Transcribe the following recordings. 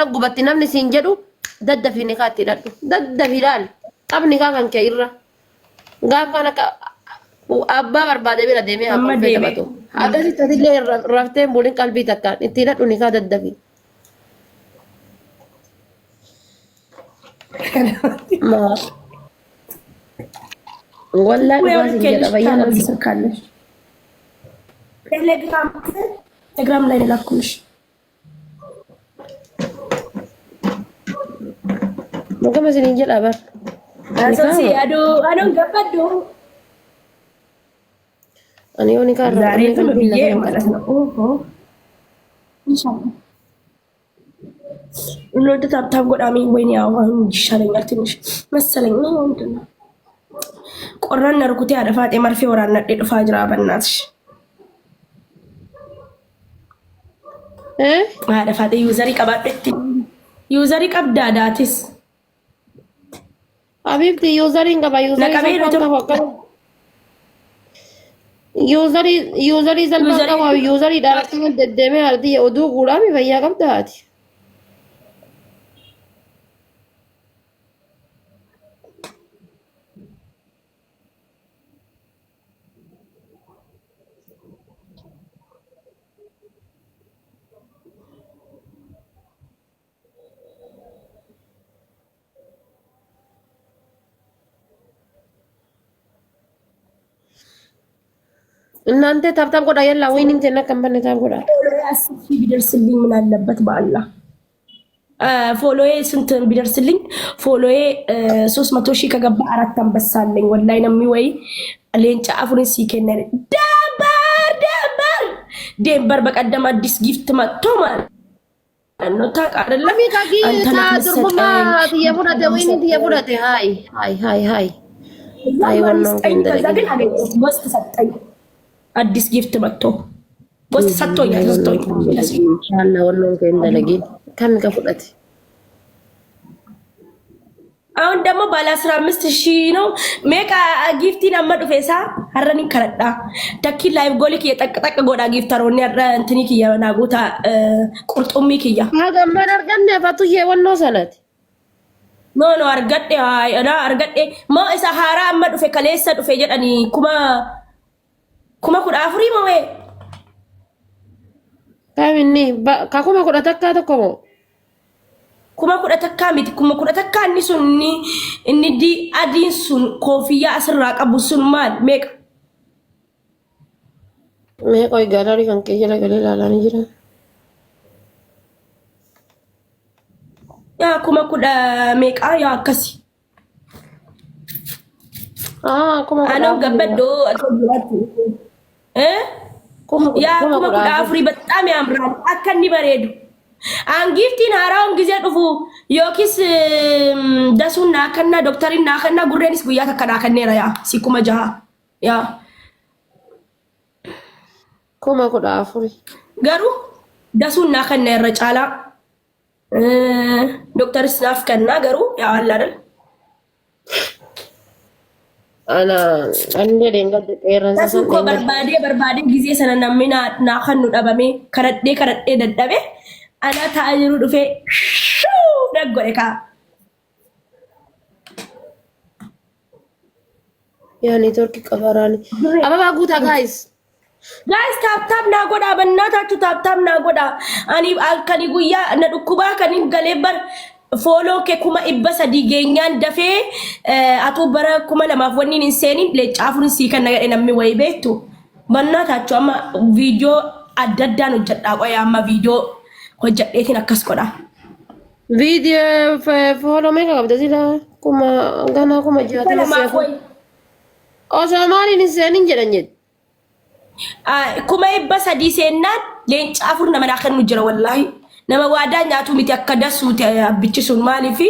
gubatti namni siin jedhu daddafi nikaatti hidhadhu. Daddafi ilaal. Qabni kaa kan kee irra. Gaafa kana abbaa barbaade bira deemee haa kolfee taphatu. Akkasitti atillee rafteen buliin qalbii takkaan itti hidhadhu nikaa daddafi. والله لازم كده بيان بيسكالش تليجرام لا يلاكوش ممكن ما سنين جل أبر أساسي أنا قبضو أنا يوني كار زاريت مبيجي أوه إن شاء الله لو تتابع قد أمي وين يا وهم شارين أرتمش مثلاً ما عندنا قررنا ركوتي على فاتي مرفي ورانا الفاجر بناتش إيه على فاتي يوزري كبابتي يوزري كبدا داتس حبيبتي يوزري كبا يوزري زلمة كبا يوزري دارك من دمه هردي أدو غرامي فيا كبداتي እናንተ ታብታብ ቆዳ ያላ ወይንም ተና ካምፓኒ ታብ ቆዳ አስፊ ቢደርስልኝ ምን አለበት በአላህ ፎሎዬ ስንት ቢደርስልኝ ፎሎዬ 300 ሺህ ከገባ አራት አንበሳለኝ ወላይ ነው የሚወይ ሌንጫ አፍሩን ሲከነ ደምበር በቀደም አዲስ ጊፍት መጥቶ ማለት ነው ታቃደለ ሚካጊ ታድርጉማ የቡራደ ወይንም የቡራደ ሃይ ወነው ወስጥ ሰጠኝ አዲስ ጊፍት መጥቶ ወስጥ ሰጥቶኛል ኢንሻአላህ ወነው ከእንደለጊ ከሚከፍለት አሁን ደግሞ ባለ 15000 ነው ሜካ ጊፍቲን አመዱ ፌሳ ሀረኒ ከረዳ ተኪ ላይቭ ጎሊክ የጠቅጠቅ ጎዳ ጊፍተሮኒ ያረ እንትኒክ የናጉታ ቁርጡሚክ ያ ማገመን አርገን ፈቱዬ ወነው ሰነት ኖ አርገዴ አራ አርገዴ ማ ኢሳ ሀራ አመዱ ፌ ከሌሰ ዱፌ ጀዳኒ kuma kuda afuri mawe kamini ka kuma kuda takka to komo kuma kuda takka miti kuma kuda takka ni sun ni di adin sun kofiya asra qabu sun mal me koy galari kan ke jela gale la ni jira ya kuma kuda me ka ya kasi kuma ano gabado ያ kuma kuda afuri በጣም ያምራል አከኒ በሬዱ አንጊፍቲን አራውን ጊዜ ዱፉ ዮኪስ ደሱና ከና ዶክተሪና ከና ጉሬንስ ጉያ ተከና ከኔራ ያ ሲኩማ ጃ ያ kuma kuda afuri ገሩ ደሱና ከና ረጫላ ዶክተርስ ናፍ ከና ገሩ ያ አለ አይደል ana ande denga teransa tasu ko barbade gize sanana mina na khanu dabame karadde daddabe ana ta'ajiru dufe daggore ka ya network qabarani ababa guta guys tap na goda bannatachu tap na goda ani alkani guya na dukuba kanin galebar follow ke kuma ibasa digenyan dafe atu bara kuma lama wonni nin seni le chafun si kan naga enammi way betu bannatachu amma video adadda no jadda ko ya amma video ko jadde tin akas koda video follow me ka abdazila kuma gana kuma jata sefu o samari nin seni jedanjet kuma ibasa di senat le chafun na mana kan mujra wallahi nama wada nyatu miti akada suti abichi sun mali fi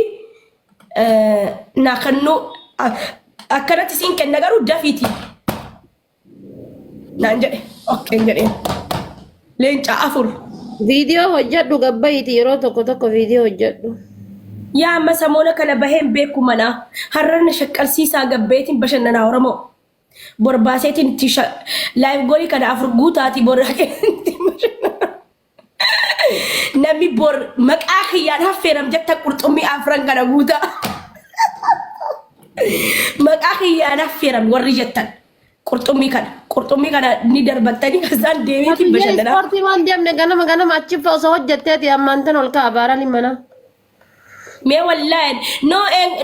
nakanu akada tisin ken nagaru dafiti nanje okay njade lencha afur video hojjaddu gabbayti yero tokko video hojjaddu ya masamona kana bahem beku mana harran shakkal sisa gabbetin bashanna oramo borbasetin tisha live goli kana afur gutati borake Nami bor maqaa kiyyaan haffeeram jetta qurxummii afran kana guuta. Maqaa kiyyaan haffeeram warri jettan qurxummii kana ni darbattanii kasaan deemiti bashadana. Ispoortii waan deemne ganama achi osoo hojjetteeti ammaantan ol ka'a baara limana. Mee wallahi no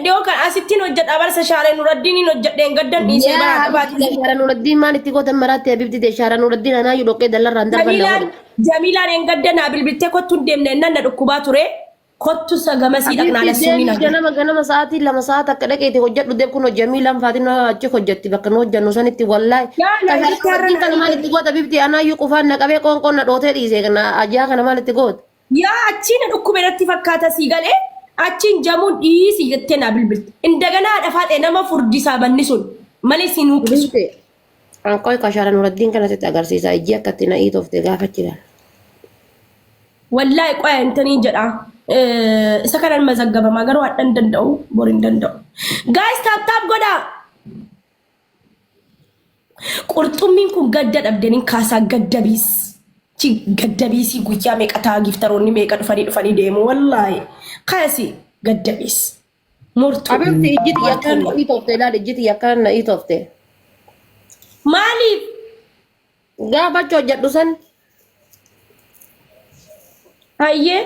dhiyoo kan asittiin hojjedha barsa Shaaree Nuraddiin hojjedheen gaddan dhiisee bara qabaati. Shaaree Nuraddiin maal itti gootan maraatti abibti de Shaaree Nuraddiin anaa yoo dhoqqee dallarraan darban. Jamilaan een gaddan bilbiltee kottuun deemne nan na dhukkubaa ture. Kottu sagamasi dhaqnaa lassuumina. Ganama sa'aatii 2 sa'a akka dhaqeeti hojjedhu deeb kun Jamilaan faatiin achi hojjetti bakka nu hojjennu sanitti wallahi. Kana maal itti goota bibti anaa yoo qufaan na qabee qoonqoon na dhootee dhiisee ajaa kana maal itti goota. Yaa achiin dhukkube irratti fakkaata sii galee. Achiin jamuun dhiisii jettee naa bilbilte. Indaganaa dhafaatee nama furdisaa banni sun malee si nuuqisu. Anqoo Shaaree Nuraddiin kanatti agarsiisa ijji akkatti na hiitofte gaafachiidha. Wallaahi qoya intanii jedha. Isa kanan mazaggabamaa garuu hadhan danda'u boriin danda'u. Guys taap godhaa. Qurxummiin kun gadda dhabdaniin kaasaa gaddabiis. Gaddabiisii guyyaa meeqa ta'a giftaroonni meeqa dhufanii deemu wallaahi. Kaasi gaddabiis. Murtuu. Abibti ijjiti yakkaan na hiitofte ilaali ijjiti yakkaan na hiitofte. Maaliif? Gaafachi hojjedhu san. Hayyee.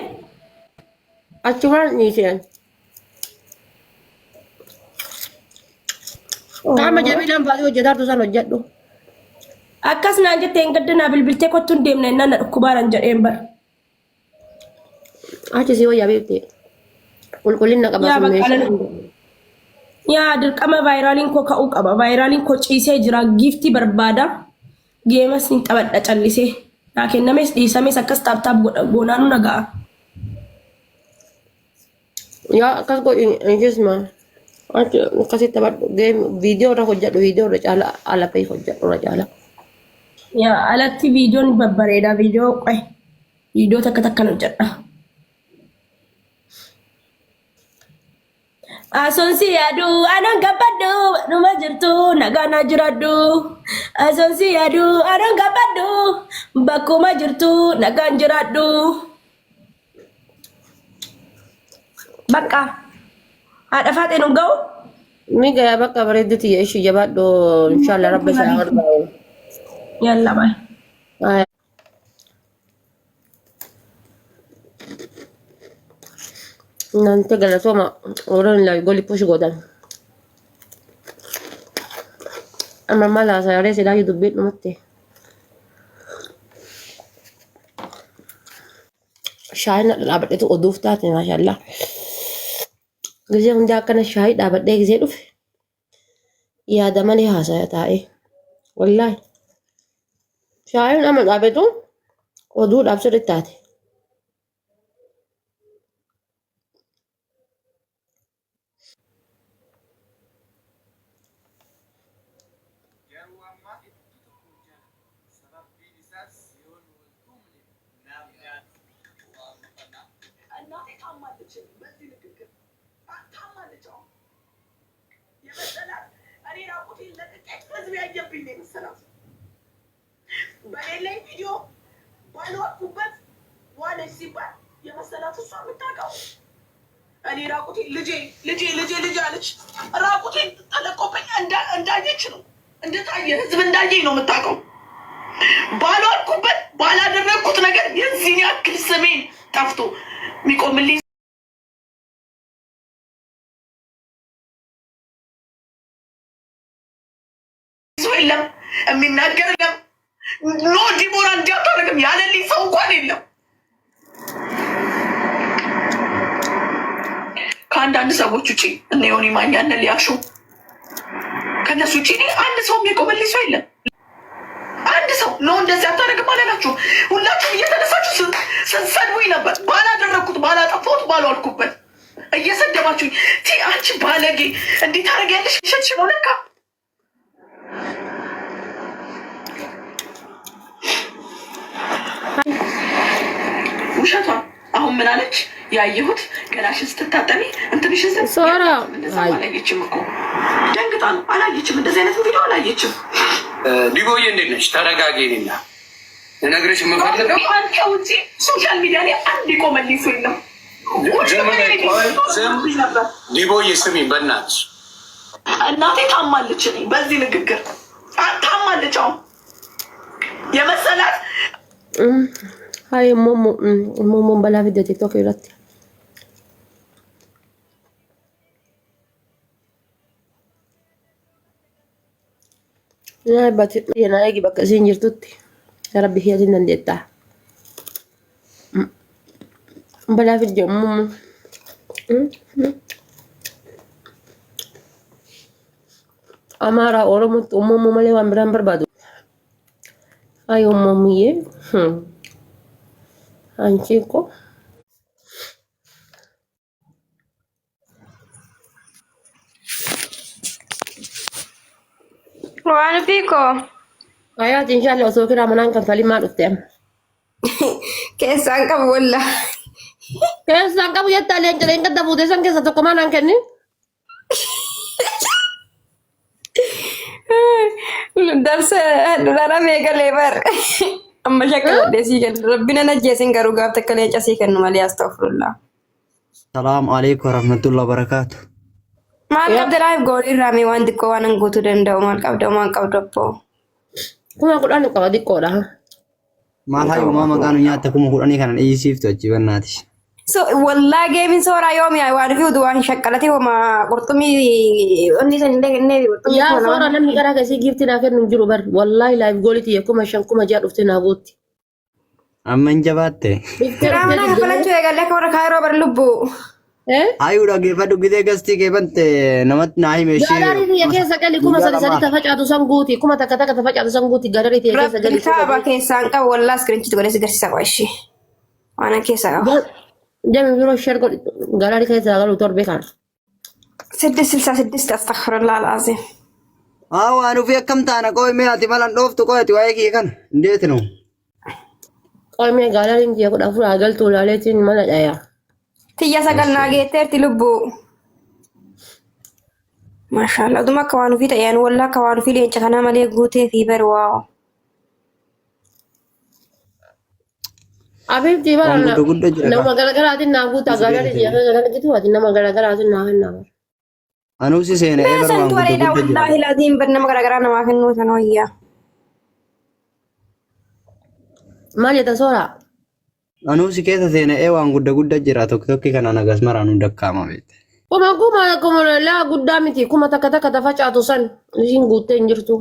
Achumaan dhiiseen. Qaama Jamilaan baay'ee hojjetaartu san hojjedhu. Akkas naan jetteen gaddanaa bilbiltee kottuun deemna innaan na dhukkubaaran jedheen bara. Achi si wayyaa beekte. Qulqullina qaba sun meeshaa. Yaa dirqama vaayiraaliin koo ka'uu qaba. Vaayiraaliin koo ciisee jira. Giiftii barbaada. Geemas hin taphadha callisee. Naa kennames dhiisames akkas taaptaap goonaanu naga'a. Yaa akkas godhi injisma. Akkasitti taphadhu viidiyoo irra hojjedhu viidiyoo irra caala ala ta'e hojjedhu irra caala. Yaa alatti viidiyoon babbareeda viidiyoo qoy. Viidiyoo takkan hojjedha. Asonsi yaadu anan gabbaddu numa jirtu nagaana jiraddu. Asonsi yaadu anan gabbaddu bakkuma jirtu nagaan jiraddu. Bakka haadha faatee nu ga'u. Ni gaya bakka bareedditi ishii jabaadhu inshallah rabbi isaa barbaadu. Yalla bye. Nanti galatoma orang lagi goli push godan. Amma mala saya resi lagi dubit mati. Syahid nak dapat itu uduf tadi mashallah. Gizem dia akan Syahid dapat dia gizem uf. Ya ada mana ya saya tahu. Wallahi. Syahid nama dapat itu uduf dapat sudah tadi. በሌለኝ ቪዲዮ ባልወጡበት ዋለች ሲባል የመሰላት እሷ የምታውቀው እኔ ራቁቴ ልጄ አለች። ራቁቴን ተለቆበኝ እንዳየች ነው እንደታየ ህዝብ እንዳየኝ ነው የምታውቀው። ባልወጡበት ባላደረግኩት ነገር የዚህን ያክል ስሜን ጠፍቶ የሚቆምልኝ ሰው የለም፣ የሚናገር የለም። ኖ ዲቦራ እንዲያታረግም ያለልኝ ሰው እንኳን የለም። ከአንዳንድ ሰዎች ውጭ እነ ዮኒ ማኛ እነ ሊያሾ ከነሱ ውጭ አንድ ሰው የሚቆምልኝ ሰው የለም። አንድ ሰው ኖ እንደዚህ አታረግም አላላችሁ። ሁላችሁም እየተነሳችሁ ስትሰድቡኝ ነበር። ባላደረግኩት ባላጠፋሁት ባልዋልኩበት እየሰደባችሁኝ አንቺ ባለጌ እንዲህ ታረጊያለሽ ሸትሽ ነው ለካ ውሸቷ። አሁን ምን አለች? ያየሁት ገላሽን ስትታጠቢ እንትንሽን ሶራ አላየችም እኮ ደንግጣ ነው። አላየችም፣ እንደዚህ አይነት ቪዲዮ አላየችም። ዲቦዬ እንዴት ነች? ተረጋጊ። እኔና ልነግርሽ የምፈልገው አንተ ውጪ ሶሻል ሚዲያ ላይ አንድ ቆመልኝ ሰው የለም። ዲቦዬ ስሚኝ በእናትሽ እናቴ ታማለች። እኔ በዚህ ንግግር ታማለች። አሁን የመሰላት ሀይ ሞሞን በላ ቪዲዮ ቲክቶክ ይላት ያ ባት የናይጊ በቃ ሲንጅርቱት ረቢ ሂያትን እንደታ በላ ቪዲዮ አማራ ኦሮሞ ሞሞ ማለ ዋምራን በርባዱ አይ ሞሙዬ አንቺ እኮ ዋን ፒኮ አያት ኢንሻአላህ ሶኪራ ማናን ከንፈሊ ማዱተም ከሳን ቀበላ ከሳን ቀቡ የታለ እንጀራ እንቀደቡ ደሰን ከሰ ተቆማናን ከኒ ደርሰ ዱላራ ሜገሌበር አመሸከለ ደሲ ከን ረቢና ነጀሰን ገሩ ጋር ተከለ ጨሲ ከን ማሊ አስተግፍሩላ ሰላም አለይኩም ወራህመቱላሂ ወበረካቱ ማል ቀብደላይ ጎሪ ራሚ ዋንድ ኮ ዋነን ጎቱ ደንደው ማል ቀብደው ማን ቀብደቦ ኩማ ቁዳን ቀባዲ ቆዳ ማል ሃዩ ማማ ጋኑ ኛተ ኩሙ ቁዳኒ ካናን ኢሲፍቶ እጂ በእናትሽ ሶ ወላ ጌሚን ሶራ ዮም ያ ዋርፊ ዱዋን ሸቀለቴ ወማ ቁርጡሚ እንዲሰን እንደነ ቁርጡሚ ያ ሶራ ለምን ገራ ከሲ ጊፍት ናከን እንጅሩ በር ወላሂ ላይቭ ጎሊቲ የኩማ ሸንኩማ ጃ ዱፍተና ቦት አመን ጀባቴ ድራማና ከፈለችው የጋለ ከወረ ካይሮ በር ልቡ አዩ ዳጌ ፈዱ ጊዜ ገስቲ ገበንተ ነመት ናይ መሺ ጋዳሪ የከሰ ገሊ ኩማ ሰሪ ተፈጫቱ ሰንጉቲ ኩማ ተከተከ ተፈጫቱ ሰንጉቲ ጋዳሪ የከሰ ገሊ ታባ ከሳንቃ ወላ ስክሪንቺ ተገለ ሲገርሲ ሳቋሽ ዋና ከሳ ጀም ቢሮ ሸርጎ ጋዳሪ ከሰ ጋሉ ቶርቤ ካር 666 አስተግፍሩላህ አልዓዚም አው አኑ ፈከምታና ቆይ ሜያቲ ማላን ዶፍቱ ቆይቲ ዋይኪ ከን እንዴት ነው ቆይ ሜ ጋዳሪ እንጂ የቆዳፉ አገልቶ ላለቲን ማላያ ትያ ሰገልና ጌቴርቲ ልቡ ማሻአላ ዱማ ከዋኑ ፊት ያን ወላ ከዋኑ ፊት ሌንጨ ከና ማለ ጉቴ ፊበር ዋው አቤት ይባላል ነው መገረገራትን ናጉታ ጋዳሪ የገረገቱ አዲና መገረገራትን ናህና አኑሲ ሴነ ኤቨር ሰንቱ ወሬዳ ወላሂ ላዚም በነ መገረገራ ነው ማከኑ ተኖያ ማን የተሶራ anusi keessa seena eewaan gudda jira tokki kana nagas maranu dakkaama beete kuma la guddaa miti kuma takka tafacaatu san ishin guuttee hin jirtu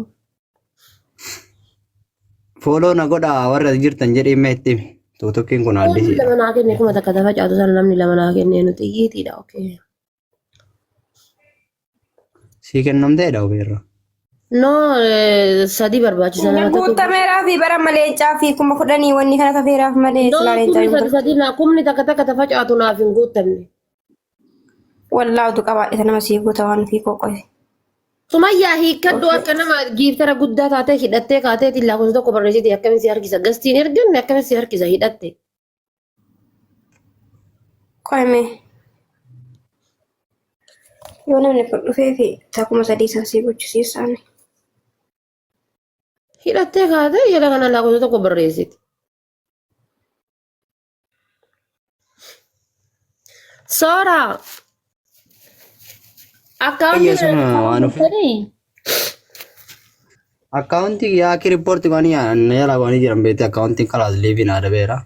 fooloo na godha warra jirtan jedhee meetti tokkiin kun addisi lama naa kenne kuma takka tafacaatu san namni lama naa kenne nuti yiitiidha okay sii kennamteedha obeerra no sadi barbaachisan guutta meeraa fi bara maleecaa fi kuma fudhanii wanni kana tafeeraaf malee silaaleen sadi na kumni takka tafacaatu naaf hin guuttamne wallaahu qabaadhe nama sii guuta waan fi qoqoy sumayyaa hiikkaddu akka nama giiftara guddaa taatee hidhattee kaateeti laakuun tokko barreessite akkamiin si harkisa gastiin erganne akkamiin si harkisa hidhatte qoyme yoo namni kun dhufee fi takuma sadii saasii gochisiisaan hidhattee kaatee jedha kana laakuun tokko barreessite soora akkaawunti yaaki riippoorti waan yaalaa waan jiran beekte akkaawuntiin kalaas liiviin aada beera.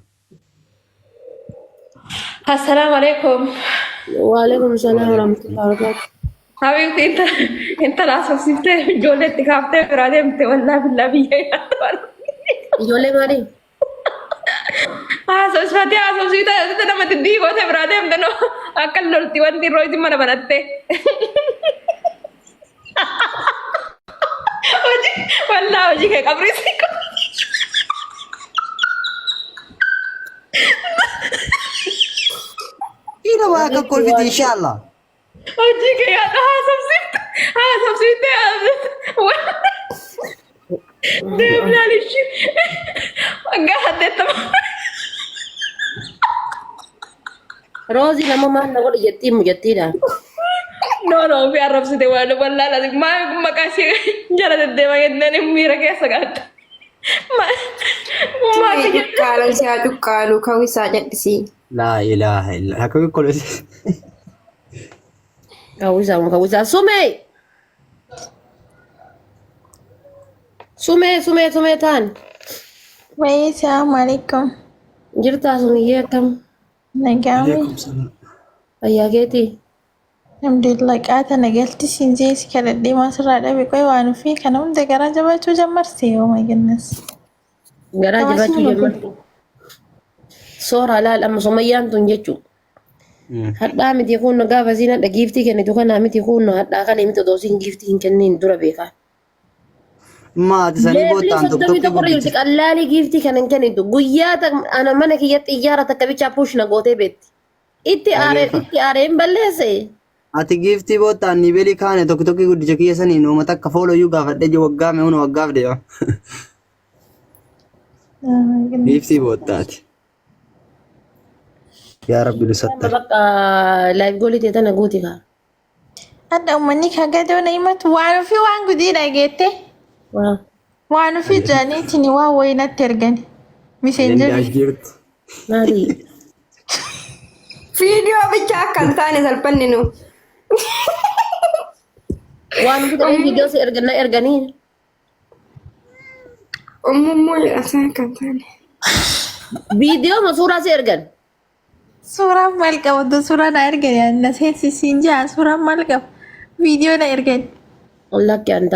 Assalamu alaikum. Waalaikum salaam warahmatullahi wabarakatuh. Habibti انت لا سوسيت جولت كافته برادم ته والله بالله بيه ijoollee maalii سوسيت ته nama tiddi gote برادم دنو akal lolti wanti roiti mana banatte oji والله oji ke kabri siko Ina waa ka kolfiti inshallah. oji ke ya سوسيت dem lalish agahate tam rozi nama mana kok jettiidha no fi arrabsite waano wallahi lazim ma makasi jala de ma yedne mira ke sagat ma Kaalan siyaa cuqqaalu kawisaa jedhisi. laa ilaaha illa akka kolose Kawisa. Sume tan. Wai, assalamualaikum. Jirta sumiye kam. Nagami. Ayageti. Alhamdulillah qaata nagalti sinjee si kadhadhee maasirraa dhabe qoy waan fi kana hunda garaa jabaachuu jammarse. Oh my goodness. Garaa jabaachuu jammarse. Soora laal amma Sumayyaan tun jechuun. Hadhaa miti kun gaafa siin hadha giiftii kennitu kana miti kun hadhaa kana miti otoo siin giiftii hin kennin dura beekaa. maati sanii boottaan tokko qallaalii giiftii kana hin kennitu guyyaa ana mana kiyyatti iyyaara takka bichaa puushna gootee beetti. Itti aareen balleesse. ati giiftii boottaan ni beelii kaane tokko guddicha kiyya sanii nooma takka fooloyyuu gaafadhe je waggaa mee huna waggaaf deema. Giiftii boottaati. Yaa Rabbi lusatta. Bakka live goolii teetana guuti kaa. Hadda uummanni kagadoo na himatu waan fi waan gudii dhageette. Waan fi jaaniitiin waan wayinatti ergani. Miseenjeri. Maali? Viidiyoo bichaa akka hin taane salphanni nu. Waan guddaa viidiyoo si erganii. Uumammoo jedhasaa akka hin taane. Viidiyoo ma suuraa si ergan? Suuraan maal qabatu suuraa na ergani anna seensisiin jaa suuraan maal qabu viidiyoo na ergani. Wallaahi an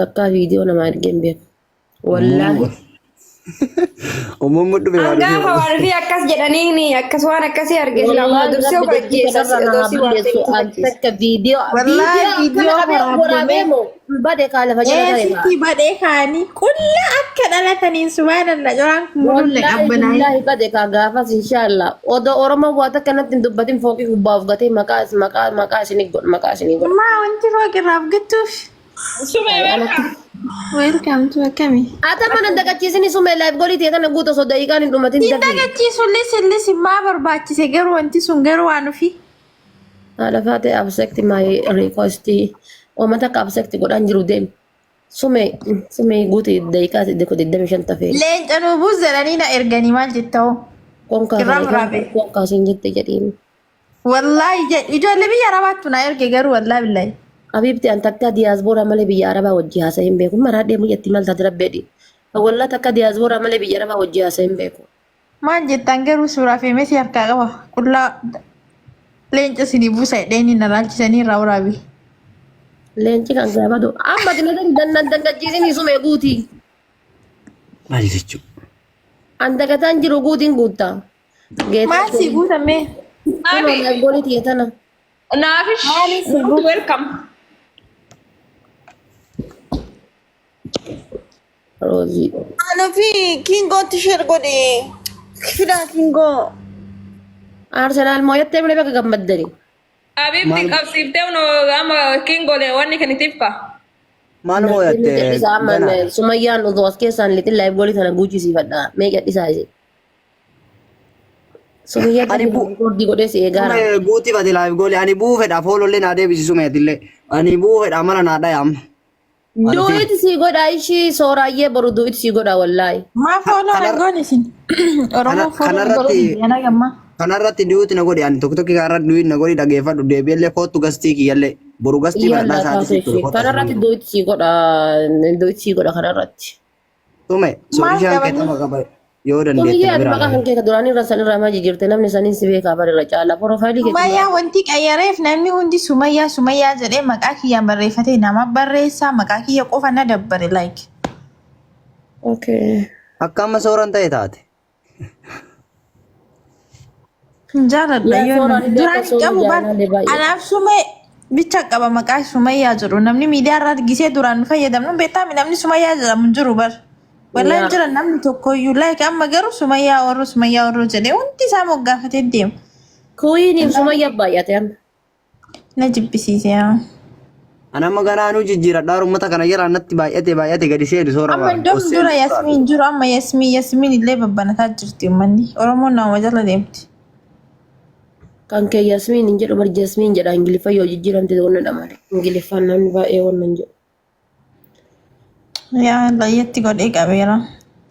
takkaa viidiyoo nama ergeen beeku. Wallaahi. Uumammoo dhufe waan Gaafa waan fi akkas jedhanii akkas waan akkasii argee lama dursee hojjeessas doosii waan takka viidiyoo waraabee moo badee kaa lafa jala ta'e. Eessitti badhee kaanii qulla akka dhalataniin subhaanallah joraan murulle qabbanaa. Wallaahi badee kaa gaafas inshaallah odoo Oromoo waa takka natti hin dubbatin fooqii gubbaaf gatee maqaa isinii godha. Maa wanti fooqirraaf gattuuf. Welcome to Akami. Ata mana dagachiisini sume live goolii ta'e kana guutuu osoo daqiiqaan hin dhumatin dafi. Dagachiisullee sillis maa barbaachise garuu wanti sun garuu waan ufi. Haadha faate absekti my request uummata akka absekti godhaan jiru deemi. Sume guutuu daqiiqaa 25 tafee. Leenca nuubuu zalanii na erganii maal jetta'oo? Konkaasiin jette jedhiin. Wallaahi ijoollee biyya arabaattu na erge garuu wallaahi billahi. Abibti an takka diyaasboora malee biyya arabaa wajji haasa'e hin beeku. Maraa deemu jetti maal taate rabbeedhi. Wallaa takka diyaasboora malee biyya arabaa wajji haasa'e hin beeku. Maal jettan garuu suuraa fi meeshaa harkaa qaba. Qullaa leenca sinii buusa hidheeni na laalchisanii irraa waraabi. Leenci kan gaafatu amma dangachiisinii sume guutii. maali jechuudha. An dagataan jiru guutiin guuttaa. Maal si guutamee? Kunoo goolii ta'e tana. Naafish. Welcome. Rozi. Ano fi Kingo t-shirt godhe. Fida Kingo. Arsenal mooyattee malee bakka gammaddani. Abibti qabsiiftee ama Kingolee wanni kanitiif ka. Maal mooyattee? Sumayyaan osoo as keessaan lixiin live goolii tana guuchisiifadha. Mee gadhisaa ishee. Sumayyaan tani goordii godhee si eegaara. Guutii bati live goolii ani buufedha foolollee naa deebisi sumeetillee ani buufedha mala naa dhayam. Duuti si godha ishii sooraayyee boru duuti si godha wallaahi. Maa fooloo na godhe sin. Oromoo fooloo godhe yana gamma. Kanarratti duuti na godhe ani tokko kanarratti duuti na godhe dhageeffadhu deebiillee kootu gastii kiyyallee boru gastii bal'aa isaati. Kanarratti duuti si godha kanarratti. Sume soorishaan keetama qaba yoo dandeette Sumayyaan maqaa kan keessa duraanii irra sanirraa maa jijjiirte namni saniin si beekaa bareera caalaa profaayilii keessa. Sumayyaa wanti qayyareef namni hundi Sumayyaa jedhee maqaa kiyyaan barreeffate nama barreessaa maqaa kiyya qofa na dabbare like. Okay. Akka amma sooran ta'e taate. Jaaladha yoo duraan qabu anaaf Sumee bicha qaba maqaa Sumayyaa jedhu namni miidiyaa irraa gisee duraan fayyadamnu beektaa namni Sumayyaa jedhamu jiru bar. Wallaan jira namni tokkoyyuu like amma garuu Sumayyaa warroo jedhee hundi isaa moggaafatee deema. Kuyiiniif Sumayyaa baay'ate amma. Na jibbisiise yaa. Anamma ganaanuu jijjiiradhaa uummata kana jala natti baay'ate gadi seedu soora Amma iddoo dura Yasmiin jiru amma Yasmiin illee babbanataa jirti uummanni Oromoon nama jala deemti. Kan kee Yasmiin hin jedhu bar Jasmiin jedha Ingiliffa yoo jijjiiramte onnee dhamale. Ingiliffaan namni baay'ee wannan jedhu. Yaa layyatti godhee qabeera.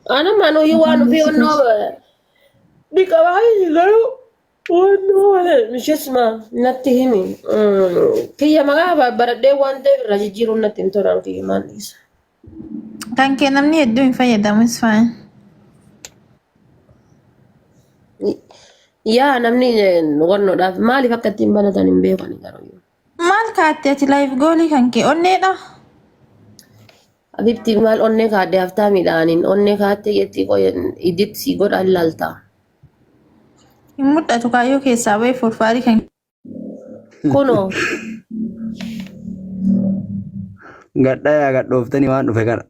Ana manu yuwan fi onno dikawai garu onno mish isma natihimi kiya maga barade wante rajijiru natin toran ki manis. Kan kee namni hedduu hin fayyadamu is fine. Ya namni wonno daf mali fakkati banatan hin beekani garu. Maal kaatti ati live goolii kan kee onneedha? Abibti mal onne kaadde haftaa midhaanin onne kaatte jetti qoyen idit si godha lalta. Hin mul'atu kaayyoo keessaa bahee forfaarii kan Kuno Gadda yaa gadhooftanii waan dhufe kana.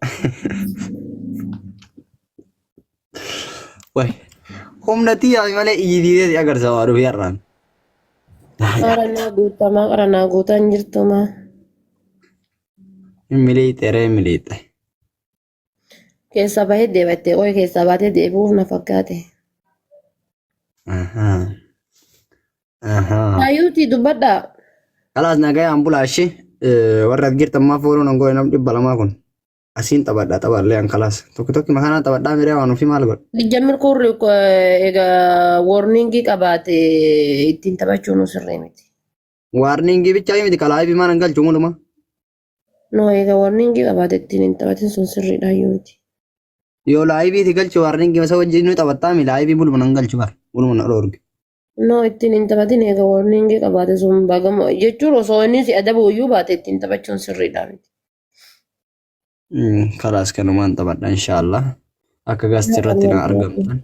Way. Humnati yaa malee iyyidii agarsiisa waa dhufe yarraan. qarana guutan jirtuma. Miliite. Keessa bahee deebatte qoy keessa baatee deebi'uuf na fakkaate. Hayyuuti dubbadha. Kalaas nagaa ambulaashi warra girtan maa fooloo nan goone nam 200 kun. Asiin taphadhaa taphallee an kalaas. Tokko makanaa taphadhaa miree waan ofii maal godha. Jammir kurri egaa warningii qabaate ittiin taphachuun sirrii miti. Warningii bichaa miti kalaa ifi maan galchu hunduma. No egaa warningii qabaate ittiin hin taphatin sun sirriidha hayyuuti. Yoo laayibiiti galchu warningii masa wajjin nu taphattaa mi laayibii buluma nan galchu bar. Buluma na dhoorge. No ittiin hin taphatin egaa warningii qabaate sun bagama jechuun osoo inni si adabu iyyuu baate ittiin taphachuun sirriidha miti. Kalaas kanumaan taphadha inshaallah. Akka gaastirratti na argamtan.